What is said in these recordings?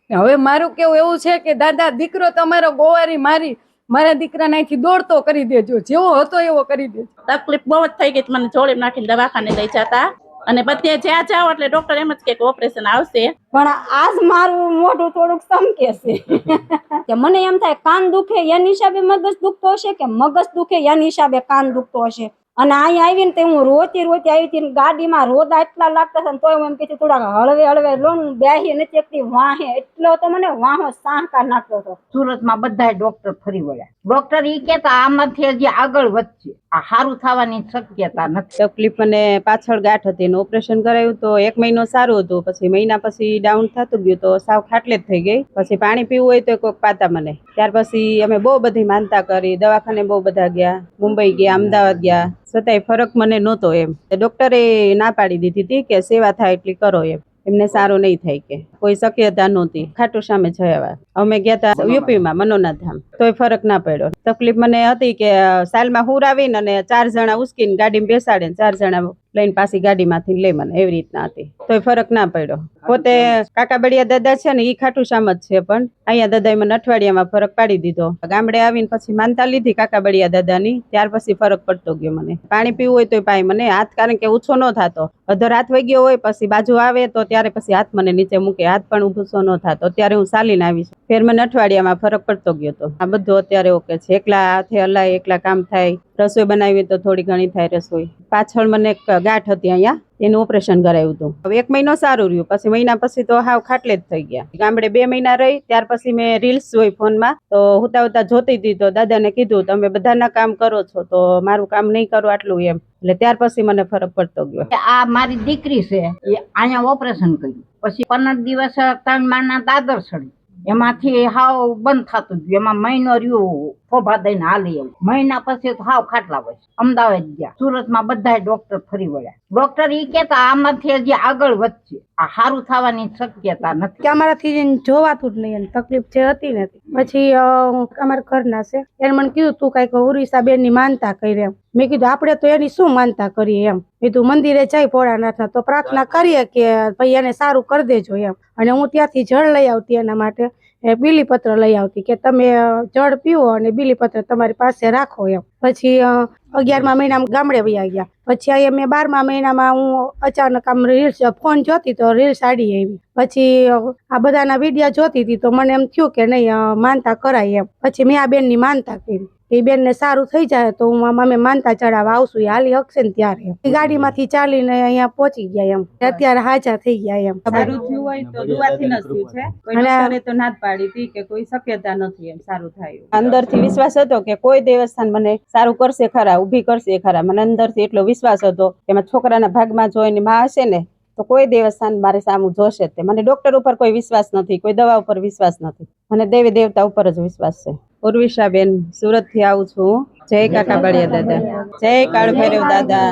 હવે મારું કેવું એવું છે કે દાદા દીકરો તમારો ગોવારી મારી મારા દીકરાને અહીંથી દોડતો કરી દેજો, જેવો હતો એવો કરી દેજો. તકલીફ બહુ જ થઈ ગઈ, મને જોડે નાખીને દવાખાને લઈ જતા અને બધે જ્યાં જાઓ એટલે ડોક્ટર એમ જ કે ઓપરેશન આવશે. પણ આજ મારું મોઢું થોડુંક સમકે છે કે મને એમ થાય કાન દુખે એની હિસાબે મગજ દુખતો હશે કે મગજ દુખે એની હિસાબે કાન દુખતો હશે. અને અહીંયા આવીને તે હું રોતી આવી હતી, ગાડીમાં રોદા એટલા લાગતા હતા તોય હું એમ કીધું થોડાક હળવે હળવે લોન બેહી નથી એકથી વાહે એટલો તો મને વાહો સાહકાર નાખતો હતો. સુરતમાં બધા ડોક્ટર ફરી વળ્યા. ડોક્ટર ઈ કેતા આમાંથી હજી આગળ વધશે, આ સારું થવાની શક્યતા નથી. તકલીફ મને પાછળ ગાંઠ હતી ને ઓપરેશન કરાયું તો 1 મહિનો સારું હતું, પછી મહિના પછી ડાઉન થતું ગયું તો સાવ ખાટલે જ થઈ ગઈ. પછી પાણી પીવું હોય તો કોઈક પાતા મને. ત્યાર પછી અમે બહુ બધી માનતા કરી, દવાખાને બહુ બધા ગયા, મુંબઈ ગયા, અમદાવાદ ગયા, છતાંય ફરક મને નહોતો. એમ ડોક્ટરે ના પાડી દીધી હતી કે સેવા થાય એટલી કરો, એમને સારું નહીં થાય કે કોઈ શક્યતા નહોતી. ખાટુ સામે જયા અમે ગયા હતા યુપીમાં મનોનાથ ધામ, તોય ફરક ના પડ્યો. તકલીફ મને હતી કે સાલમાં હુર આવીને અને 4 જણા ઉસકીને ગાડીમાં બેસાડે, 4 જણા લઈને પાછી ગાડીમાંથી લઈ મને, એવી રીતના હતી. તોય ફરક ના પડ્યો. પોતે કાકાબડિયા દાદા છે ને એ ખાટુ શામ જ છે, પણ અહીંયા દાદાએ મને અઠવાડિયામાં ફરક પાડી દીધો. ગામડે આવીને પછી માનતા લીધી કાકાબડિયા દાદાની, ત્યાર પછી ફરક પડતો ગયો મને. પાણી પીવું હોય તો પાય મને હાથ, કારણ કે ઓછો ન થતો, અધર હાથ વહી ગયો હોય પછી બાજુ આવે તો ત્યારે પછી હાથ મને નીચે મૂકે, હાથ પણ ઊંચો ન થતો. અત્યારે હું ચાલીને આવી છું, ફેર મને અઠવાડિયામાં ફરક પડતો ગયો હતો. આ બધું અત્યારે ઓકે છે. એકલા હાથે હલાય, એકલા કામ થાય, રસોઈ બનાવી તો થોડી ઘણી થાય રસોઈ. પાછળ મને એક ગાંઠ હતી અહીંયા, એનું ઓપરેશન કરાવ્યું હતું. હવે 1 મહિનો સારું રહ્યું, પછી મહિના પછી તો હાવ ખાટલે જ થઈ ગયા. ગામડે 2 મહિના રહી, ત્યાર પછી મેં રીલ્સ જોઈ ફોનમાં, તો હુતા જોતી હતી તો દાદાને કીધું તમે બધાના કામ કરો છો તો મારું કામ નહીં કરો આટલું, એમ. એટલે ત્યાર પછી મને ફરક પડતો ગયો. આ મારી દીકરી છે, એ અહીંયા ઓપરેશન કર્યું, પછી 15 દિવસ 3 માળના દાદર ચડી, એમાંથી હાવ બંધ થતું ગયું. એમાં મહિનો રહ્યું, ફોભા દઈને હાલી એવું. મહિના પછી તો હાવ ખાટલા હોય. અમદાવાદ ગયા, સુરતમાં બધા ડોક્ટર ફરી વળ્યા. ડોક્ટર ઈ કેતા આમાંથી હજી આગળ વધશે, આ સારું થવાની શક્યતા નથી. કે અમારાથી જોવાતું જ નહીં, તકલીફ જે હતી ને. પછી અમારા ઘરના છે એને મને કીધું તું કઈક ઉડીસા બેન ની માનતા કરી. એમ મેં કીધું આપણે તો એની શું માનતા કરીએ, એમ કીધું મંદિરે જઈ ભોળાનાથના તો પ્રાર્થના કરીએ કે ભાઈ એને સારું કરી દેજો, એમ. અને હું ત્યાંથી જળ લઈ આવતી એના માટે, બીલીપત્ર લઈ આવતી કે તમે જળ પીવો અને બીલીપત્ર તમારી પાસે રાખો, એમ. પછી 11મા મહિનામાં ગામડે વયા ગયા. પછી અહીંયા મેં 12મા મહિનામાં હું અચાનક આમ રીલ્સ ફોન જોતી તો રીલ્સ આડી આવી. પછી આ બધાના વિડીયો જોતી હતી તો મને એમ થયું કે નહીં માનતા કરાય, એમ. પછી મેં આ બેનની માનતા કરી, એ બેન ને સારું થઈ જાય તો હું અમે માનતા ચડાવવા આવશું, હાલી હકશે ને ત્યારે. ગાડીમાંથી ચાલીને અહીંયા પહોંચી ગયા, એમ. અત્યારે હાજર થઈ ગયા, એમ. સારું થયું હોય તો દુઆથી ન થયું છે, કોઈ ડોક્ટરે તો ના જ પાડી હતી કે કોઈ શક્યતા નથી એમ સારું થાય. અંદરથી વિશ્વાસ હતો કે કોઈ દેવસ્થાન મને સારું કરશે ખરા, ઊભી કરશે ખરા. મને અંદરથી એટલો વિશ્વાસ હતો કે મારા છોકરાના ભાગમાં જો એની માં હશે ને તો કોઈ દેવસ્થાન મારે સામું જોશે તે. મને ડોક્ટર ઉપર કોઈ વિશ્વાસ નથી, કોઈ દવા ઉપર વિશ્વાસ નથી, મને દેવી દેવતા ઉપર જ વિશ્વાસ છે. ઉર્વિશાબેન, સુરત થી આવું છું. જય કાકાબડિયા દાદા, જય કાળ ભૈરવ દાદા.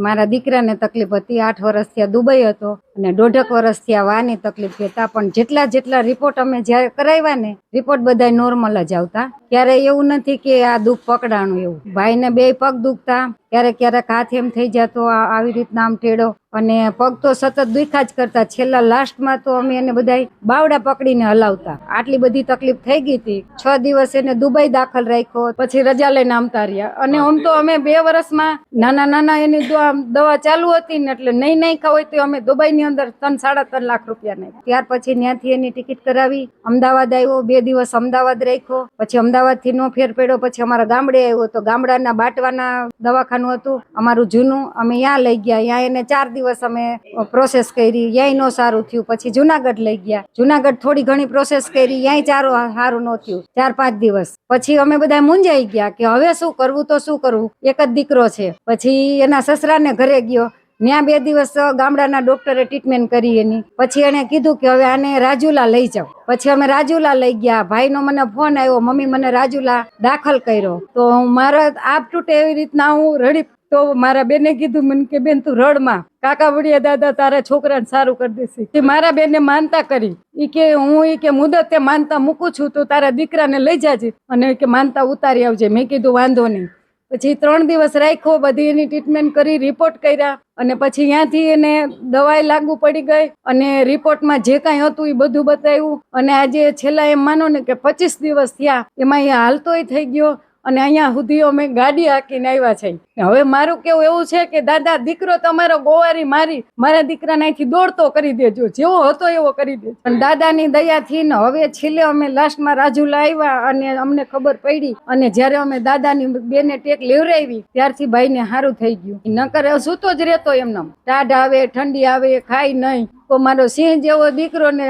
મારા દીકરાને તકલીફ હતી, 8 વર્ષથી દુબઈ હતો અને 1.5 વર્ષથી આ વાની તકલીફ હતા. પણ જેટલા રિપોર્ટ અમે જયારે કરાવ્યા ને, રિપોર્ટ બધા નોર્મલ જ આવતા. ક્યારે એવું નથી કે આ દુઃખ પકડાણું એવું. ભાઈને 2 પગ દુખતા, ક્યારેક હાથ એમ થઈ જતો આવી રીતના આમ ટેડો, અને પગ તો સતત દુખ્યા જ કરતા. છેલ્લા લાસ્ટમાં તો અમે એને બધા બાવડા પકડીને હલાવતા. આટલી બધી તકલીફ થઈ ગઈ હતી. 6 દિવસ એને દુબઈ દાખલ રાખ્યો, પછી રજા લઈને આમતા રહ્યા. અને આમ તો અમે 2 વર્ષમાં નાના એની દવા ચાલુ હતી ને, એટલે નહીં ખાવ હોય તો અમે દુબઈની અંદર 3-3.5 લાખ રૂપિયા નહીં. ત્યાર પછી ત્યાંથી એની ટિકિટ કરાવી, અમદાવાદ આવ્યો, 2 દિવસ અમદાવાદ રાખ્યો. પછી અમદાવાદથી નો ફેર પડ્યો, પછી અમારા ગામડે આવ્યો તો ગામડાના બાટવાના દવાખાનું હતું અમારું જૂનું, અમે ત્યાં લઈ ગયા. ત્યાં એને 4 દિવસ અમે પ્રોસેસ કરી, ત્યાંય નો સારું થયું. પછી જુનાગઢ લઈ ગયા, જુનાગઢ થોડી ઘણી પ્રોસેસ કરી, ત્યાંય સારું ન થયું. 4-5 દિવસ પછી અમે બધા મૂંઝાઈ ગયા કે હવે શું કરવું તો શું કરવું. એક જ દીકરો છે. પછી એના સસરાને ઘરે ગયો, ત્યાં 2 દિવસ ગામડાના ડોક્ટરે ટ્રીટમેન્ટ કરી એની. પછી એને કીધું કે હવે આને રાજુલા લઈ જાઓ. પછી અમે રાજુલા લઈ ગયા. ભાઈનો મને ફોન આવ્યો, મમ્મી મને રાજુલા દાખલ કર્યો. તો મારા આપ તૂટે એવી રીતના હું રડી. તો મારા બેને કીધું મને કે બેન તું રડમાં, કાકાબડિયા દાદા તારા છોકરાને સારું કરી દેશે. મારા બેને માનતા કરી, ઈ કે હું ઈ કે મુદતે માનતા મૂકું છું તો તારા દીકરાને લઈ જાજે અને કે માનતા ઉતારી આવજે. મેં કીધું વાંધો નહીં. પછી 3 દિવસ રાખ્યો, બધી એની ટ્રીટમેન્ટ કરી, રિપોર્ટ કર્યા અને પછી ત્યાંથી એને દવાઈ લાગુ પડી ગઈ અને રિપોર્ટમાં જે કાંઈ હતું એ બધું બતાવ્યું. અને આજે છેલ્લા એમ માનો ને કે 25 દિવસ થયા, એમાં એ હાલતોય થઈ ગયો અને અહીંયા સુધી અમે ગાડી હાંકીને આવ્યા છે. હવે મારું કેવું એવું છે કે દાદા, દીકરો તમારો ગોવારી મારા દીકરાને અહીંથી દોડતો કરી દેજો, જેવો હતો એવો કરી દેજો. પણ દાદાની દયાથી ને હવે છેલ્લે અમે લાસ્ટમાં રાજુલા આવ્યા અને અમને ખબર પડી અને જ્યારે અમે દાદાની બેને ટેક લેવરાવી ત્યારથી ભાઈને સારું થઈ ગયું. નકર સૂતો જ રહેતો એમને, ટાઢ આવે, ઠંડી આવે, ખાય નહીં. તો મારો સિંહ જેવો દીકરો ને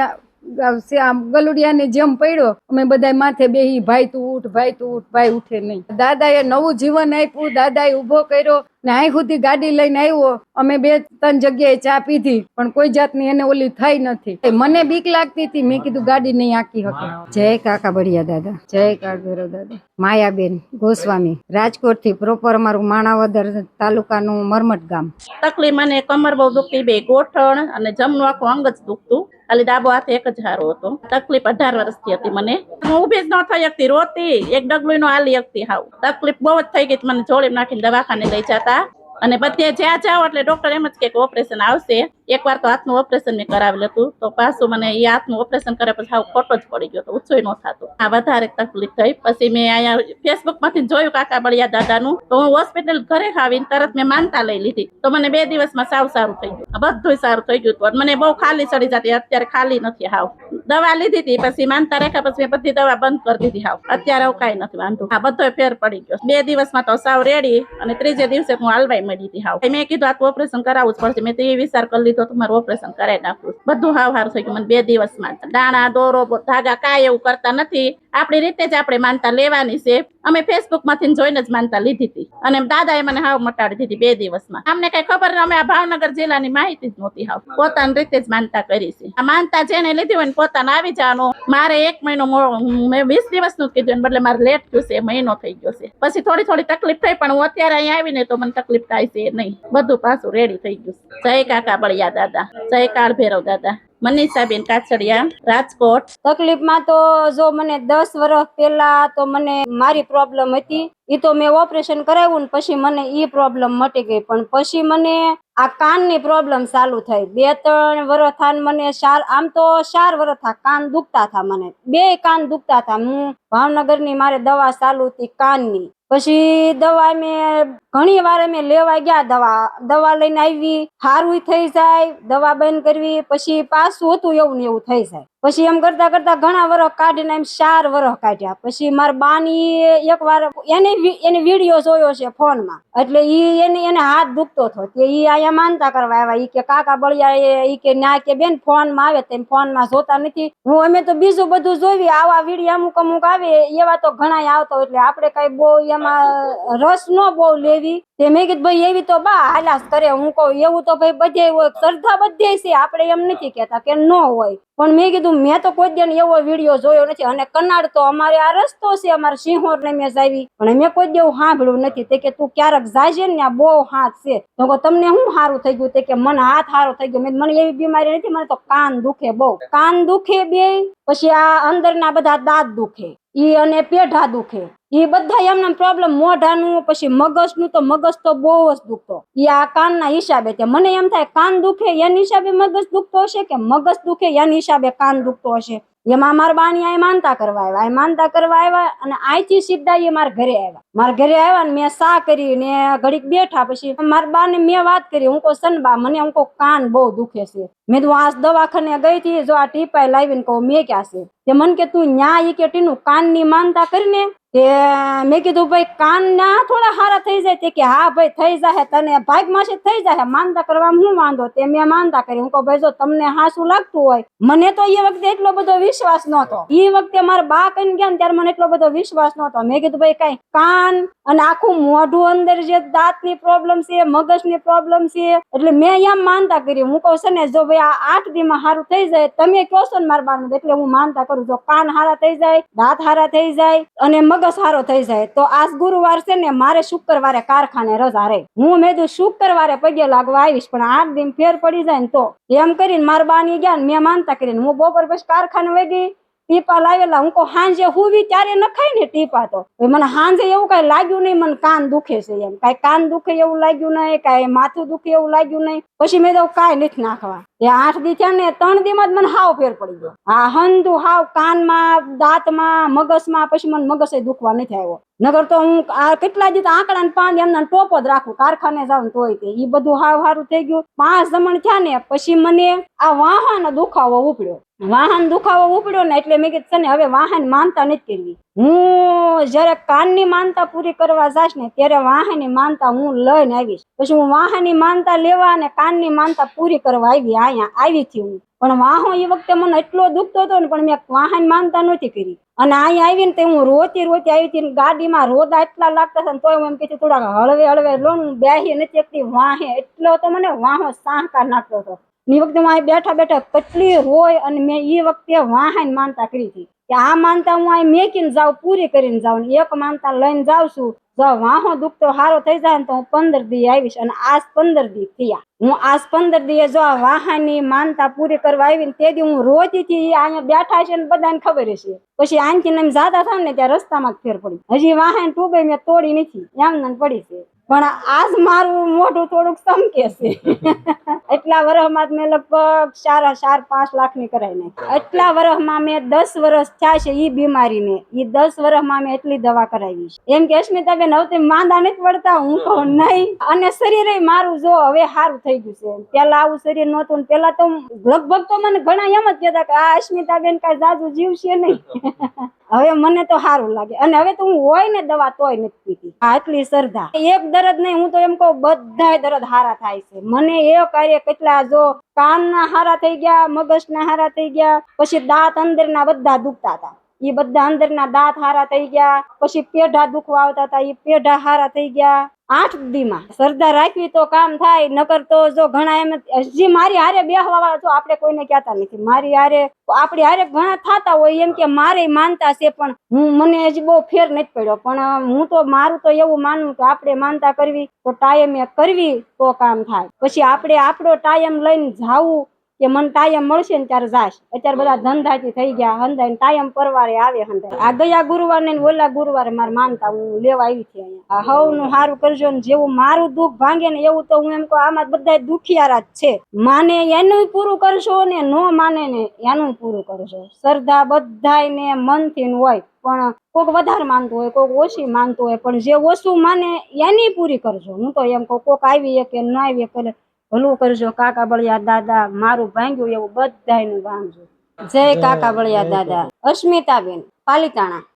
આમ ગલુડિયાની જેમ પડ્યો. અમે બધા માથે બેહી, ભાઈ તું ઉઠ, ભાઈ તું ઉઠ, ભાઈ ઉઠે નહીં. દાદાએ નવું જીવન આપ્યું, દાદાએ ઉભો કર્યો ને અહીં સુધી ગાડી લઈને આવ્યો. અમે 2-3 જગ્યાએ ચા પીધી પણ કોઈ જાતની એને ઓલી થઈ નથી. મને બીક લાગતી હતી, મેં કીધું ગાડી નહીં આંકી શકે. જય કાકા બળિયા દાદા, જય કાળભૈરવ દાદા. માયાબેન ગોસ્વામી, રાજકોટ થી, પ્રોપર અમારું માણાવદર તાલુકાનું મરમટ ગામ. તકલીફ મને કમર બહુ દુખતી, બે ગોઠણ અને જમનું આખું અંગ જ દુખતું. ખાલી ડાબો હાથ એક જ હારો હતો. તકલીફ 18 વર્ષથી હતી મને. હું ઊભી જ ન થઈ શકતી, રોતી, એક ડગલું નો હાલી શકતી. હાવ તકલીફ બહુ જ થઈ ગઈ. મને જોડે નાખીને દવાખાને લઈ જતા અને બધે જ્યાં જાઓ એટલે ડોક્ટર એમ જ કે ઓપરેશન આવશે. એકવાર તો હાથનું ઓપરેશન મેં કરાવેલું હતું, તો પાછું મને એ હાથનું ઓપરેશન કરે પછી હાવ ખોટો જ પડી ગયો, તો ઊંચોય ન થતો. આ વધારે તકલીફ થઈ. પછી મેં અહીંયા ફેસબુક માંથી જોયું કાકા બળિયા દાદાનું, તો હું હોસ્પિટલ ઘરે આવીને તરત મેં માનતા લઈ લીધી. તો મને 2 દિવસમાં સાવ સારું થઈ ગયું, બધું સારું થઈ ગયું હતું. મને બહુ ખાલી ચડી જતી, અત્યારે ખાલી નથી. હાવ દવા લીધી હતી, પછી માનતા રાખ્યા પછી મેં બધી દવા બંધ કરી દીધી. હાવ અત્યારે આવું કઈ નથી વાંધો. હા, બધો ફેર પડી ગયો. 2 દિવસમાં તો સાવ રેડી અને 3જે દિવસે હું હાલવાઈ મળી હતી. હાવ મેં કીધું આ ઓપરેશન કરાવવું જ પડશે. મેં તો એ વિચાર કરી લીધો તમારું ઓપરેશન કરાવી નાખવું. બધું હાવ સારું થઈ ગયું મને 2 દિવસમાં. દાણા, દોરો, ધાગા કાંઈ એવું કરતા નથી. આપણી રીતે જ આપણે માનતા લેવાની છે. અમે ફેસબુક માંથી જોઈને જ માનતા લીધી હતી અને દાદાએ મને હાવ મટાડી દીધી 2 દિવસમાં. અમને કઈ ખબર, અમે આ ભાવનગર જિલ્લાની માહિતી જ નહોતી. હાવ પોતાની રીતે જ માનતા કરી છે. આ માનતા જેને લીધી હોય ને પોતાને આવી જવાનું. મારે 1 મહિનો મેં 20 દિવસનું જ કીધું, બદલે મારે લેટ થયું છે, મહિનો થઈ ગયો છે. પછી થોડી તકલીફ થઈ, પણ હું અત્યારે અહીંયા આવીને તો મને તકલીફ થાય છે નહીં. બધું પાછું રેડી થઈ ગયું. જય કાકા બળિયા દાદા, જય કાળભૈરવ દાદા. મનીષાબેન કાછડિયા, રાજકોટ. તકલીફમાં તો જો મને 10 વર્ષ પહેલા તો મને મારી પ્રોબ્લેમ હતી, એ તો મેં ઓપરેશન કરાવ્યું ને પછી મને ઈ પ્રોબ્લેમ મટી ગઈ. પણ પછી મને આ કાનની પ્રોબ્લેમ ચાલુ થઈ. 2-3 વર્ષ થાન મને આમ તો 4 વર્ષ થા કાન દુખતા હતા. મને 2 કાન દુખતા હતા. હું ભાવનગરની મારે દવા ચાલુ હતી કાનની. પછી દવા મેં ઘણી વાર મેં લેવા ગયા, દવા લઈને આવી, સારું થઈ જાય, દવા બંધ કરવી, પછી પાછું હતું એવું ને એવું થઈ જાય. પછી એમ કરતા કરતા ઘણા વર્ષ કાઢીને એમ 4 વર્ષ કાઢ્યા. પછી મારા બાની એક વાર એને વિડીયો જોયો છે ફોનમાં, એટલે એને હાથ દુખતો હતો. ઈ અહીંયા માનતા કરવા આવ્યા. ઈ કે કાકા બળિયા, ઈ કે ના કે બેન ફોનમાં આવે, તેમ ફોનમાં જોતા નથી. અમે તો બીજું બધું જોઈ, આવા વિડીયો અમુક આવે એવા તો ઘણા આવતો, એટલે આપણે કઈ બહુ એમાં રસ ન બહુ લેવી. તે મેં કીધું ભાઈ એવી તો બા હાલાસ કરે. હું કહું એવું તો ભાઈ બધે હોય, શ્રદ્ધા બધે છે, આપણે એમ નથી કેતા કે ન હોય. પણ મેં કીધું મેં તો કોઈ દિન એવો વિડીયો જોયો નથી. અને કનાડ તો અમારે આ રસ્તો છે, અમારે સિંહોર ને મેં જાવી, પણ મેં કોઈ દેવું સાંભળ્યું નથી. તે કે તું ક્યારેક જાજે ને, આ બહુ હાથ છે. તો તમને શું સારું થઈ ગયું? તે કે મને હાથ સારો થઈ ગયો. મને એવી બીમારી નથી, મને તો કાન દુખે, બહુ કાન દુખે 2, પછી આ અંદરના બધા દાંત દુખે ઈ અને પેઢા દુખે. એ બધા એમના પ્રોબ્લેમ, મોઢાનું, પછી મગજનું, તો મગજ તો બહુ જ દુખતો. એ આ કાનના હિસાબે. મને એમ થાય કાન દુખે એની હિસાબે મગજ દુખતો હશે કે મગજ દુખે એની હિસાબે કાન દુખતો હશે. એમાં મારા બાની આ માનતા કરવા આવ્યા અને અહીંથી સીધા એ મારા ઘરે આવ્યા ને મેં સા કરી ને ઘડીક બેઠા. પછી મારા બા ને મેં વાત કરી. હું કહું સનબા મને કાન બહુ દુખે છે. મેં તો આ દવાખાને ગઈ હતી, જો આ ટીપાઈ લાવીને કહું મેં ક્યાં છે. તે મને કે તું ન્યા કે ટીનું કાન ની માનતા કરીને. મેં કીધું ભાઈ કાન ના થોડા હારા થઈ જાય? તે કે હા ભાઈ થઈ જાય, તને ભાગમાં છે થઈ જાય, માનતા કરવામાં હું વાંધો? તે મેં માનતા કરી. હું કહું ભાઈ જો તમને હાસું લાગતું હોય. મને તો એ વખતે એટલો બધો વિશ્વાસ નહોતો. એ વખતે મારા બા કહીને ગયા ને ત્યારે મને એટલો બધો વિશ્વાસ નહોતો. મેં કીધું ભાઈ કઈ કાન અને આખું મોઢું, અંદર જે દાંતની પ્રોબ્લેમ છે, મગજની પ્રોબ્લેમ છે, એટલે મેં એમ માનતા કરી. હું કહું છે ને જો ભાઈ આ 8 દીમાં સારું થઈ જાય, તમે કહો છો ને મારા બા ને, એટલે હું માનતા કરું. જો કાન હારા થઈ જાય, દાંત હારા થઈ જાય અને મગજ સારો થઈ જાય તો આજ ગુરુવાર છે ને, મારે શુક્રવારે કારખાને રજા રહે. હું મેં તો શુક્રવારે પગે લાગવા આવીશ, પણ 8 દિન ફેર પડી જાય ને તો એમ કરીને મારા બાની ગયા ને મેં માનતા કરીને હું બપોર પછી કારખાને વહી ગઈ. ટીપા લાવેલા હું કહું સાંજે હુવી ત્યારે નખાય ને ટીપા તો મને સાંજે એવું કઈ લાગ્યું નહીં, મને કાન દુખે છે એમ, કઈ કાન દુખે એવું લાગ્યું નહીં, કઈ માથું દુખે એવું લાગ્યું નહીં. પછી મેં તો કાંઈ નથી નાખવા. એ 8 દી થયા ને 3 દી માં જ મને હાવ ફેર પડી ગયો. હા હંધું હાવ કાનમાં, દાંતમાં, મગજમાં. પછી મને મગજ દુખવા નથી આવ્યો. નગર તો હું આ કેટલા દી આંકડા ને 5 એમના ટોપો જ રાખું, કારખાને જાઉં તોય તે ઈ બધું હાવ સારું થઈ ગયું. 5 જમણ થયા ને પછી મને આ વાહન દુખાવો ઉપડ્યો. વાહન દુખાવો ઉપડ્યો ને એટલે મેં કીધું ને હવે વાહન માનતા નથી કરવી. હું જયારે કાનની માનતા પૂરી કરવા જાશ ને ત્યારે વાહનની માનતા હું લઈને આવીશ. પછી હું વાહનની માનતા લેવા અને કાનની માનતા પૂરી કરવા અહીંયા આવી હતી હું. પણ વાહો એ વખતે મને એટલો દુખતો હતો ને પણ મેં વાહન માનતા નહોતી કરી. અને અહીંયા આવીને તે હું રોતી આવી હતી. ગાડીમાં રોદા એટલા લાગતા હતા ને તોય હું એમ કીધું થોડાક હળવે હળવે લો, બેહી નથી એકતી વાહે. એટલો તો મને વાહો સાહકાર નાખતો હતો. એ વખતે હું અહીં બેઠા બેઠા કેટલી રોય. અને મેં એ વખતે વાહન માનતા કરી હતી કે આ માનતા હું અહીં મેકીને જાઉં, પૂરી કરીને જાઉં. એક માનતા લઈને જાઉં છું, જો વાહો દુખતો સારો થઈ જાય ને તો હું 15 દી આવીશ. અને આજ 15 દી થયા. હું આજ 15 દીએ જો આ વાહનની માનતા પૂરી કરવા આવી ને તે દી હું રોતી હતી. અહીંયા બેઠા છે ને બધાને ખબર છે. પછી આનથી એમ જાતા થાય ને ત્યાં રસ્તામાં ફેર પડી. હજી વાહન ટૂબે મેં તોડી નથી, એમ પડી છે. પણ આજ મારું મોઢું થોડુંક સમકે છે. એટલા વર્ષમાં મેં લગભગ 4.5 લાખની કરાઈ નાખી. એટલા વર્ષમાં મેં 10 વર્ષ થયા છે ઈ બીમારીને. ઈ 10 વર્ષમાં મેં એટલી દવા કરાવી છે. એમ કે અસ્મિતાબેન હવે માંદા નથી પડતા? હું કહું નહીં. અને શરીરે મારું જો હવે સારું થઈ ગયું છે. પેલા આવું શરીર નહોતું ને પેલા તો લગભગ તો મને ઘણા એમ જ કહેતા કે આ અસ્મિતાબેન કઈ જાજુ જીવશે નહીં. હવે મને તો સારું લાગે. અને હવે તો હું હોય ને દવા તોય નથી પીતી. આટલી શ્રદ્ધા. એક દર્દ નહીં, હું તો એમ કહું બધા દર્દ હારા થાય છે. મને એ કાર્ય કેટલા જો કાનના હારા થઈ ગયા, મગજના હારા થઈ ગયા. પછી દાંત અંદરના બધા દુખતા હતા, એ બધા અંદરના દાંત હારા થઈ ગયા. પછી પેઢા દુખવા આવતા હતા, એ પેઢા હારા થઈ ગયા. 8 દીમાં શ્રદ્ધા રાખવી તો કામ થાય. નકર તો જો ઘણા એમ હજી મારી હારે બેહવા વાળા જો આપણે કોઈને કહેતા નથી. મારી હારે આપણી હારે ઘણા થતા હોય એમ કે મારે માનતા છે પણ મને હજી બહુ ફેર નથી પડ્યો. પણ હું તો મારું તો એવું માનું કે આપણે માનતા કરવી તો ટાઈમે કરવી તો કામ થાય. પછી આપણે આપણો ટાઈમ લઈને જાવું કે મને ટાઈમ મળશે ને ત્યારે જાશ. અત્યારે બધા ધંધાથી થઈ ગયા, હંધાઈ ટાઈમ પરવારે આવે હંધાઈ. આ ગયા ગુરુવારે ને ઓલા ગુરુવારે મારે માનતા હું લેવા આવી હતી અહીંયા. હવનું સારું કરજો ને જેવું મારું દુઃખ ભાંગે ને એવું તો હું એમ કહું આમાં બધા દુખિયારા જ છે. માને એનું પૂરું કરશો ને નો માને ને એનું પૂરું કરશો. શ્રદ્ધા બધાયને મનથી હોય, પણ કોઈક વધારે માનતું હોય, કોઈક ઓછી માનતું હોય. પણ જે ઓછું માને એની પૂરી કરજો. હું તો એમ કહું કોઈક આવી કે ન આવી કરે ભલું કરજો. કાકા બળિયા દાદા મારું ભાંગ્યું એવું બધાયનું ભાંગજો. જય કાકા બળિયા દાદા. અસ્મિતાબેન, પાલીતાણા.